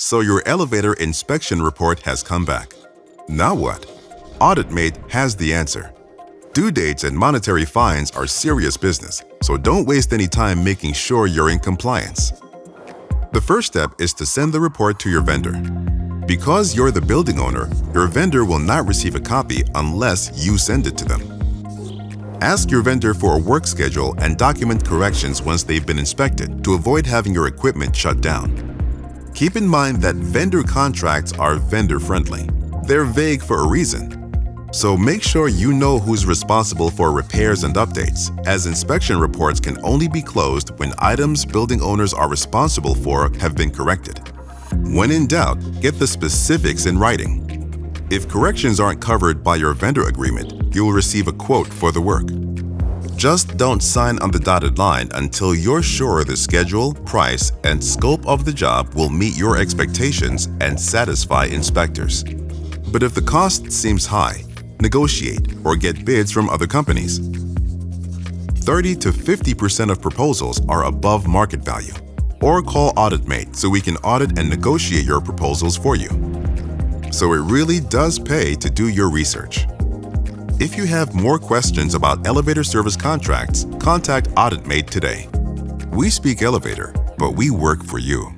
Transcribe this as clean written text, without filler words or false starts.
So your elevator inspection report has come back. Now what? AuditMate has the answer. Due dates and monetary fines are serious business, so don't waste any time making sure you're in compliance. The first step is to send the report to your vendor. Because you're the building owner, your vendor will not receive a copy unless you send it to them. Ask your vendor for a work schedule and document corrections once they've been inspected to avoid having your equipment shut down. Keep in mind that vendor contracts are vendor-friendly. They're vague for a reason. So make sure you know who's responsible for repairs and updates, as inspection reports can only be closed when items building owners are responsible for have been corrected. When in doubt, get the specifics in writing. If corrections aren't covered by your vendor agreement, you will receive a quote for the work. Just don't sign on the dotted line until you're sure the schedule, price, and scope of the job will meet your expectations and satisfy inspectors. But if the cost seems high, negotiate or get bids from other companies. 30 to 50% of proposals are above market value. Or call AuditMate so we can audit and negotiate your proposals for you. So it really does pay to do your research. If you have more questions about elevator service contracts, contact AuditMate today. We speak elevator, but we work for you.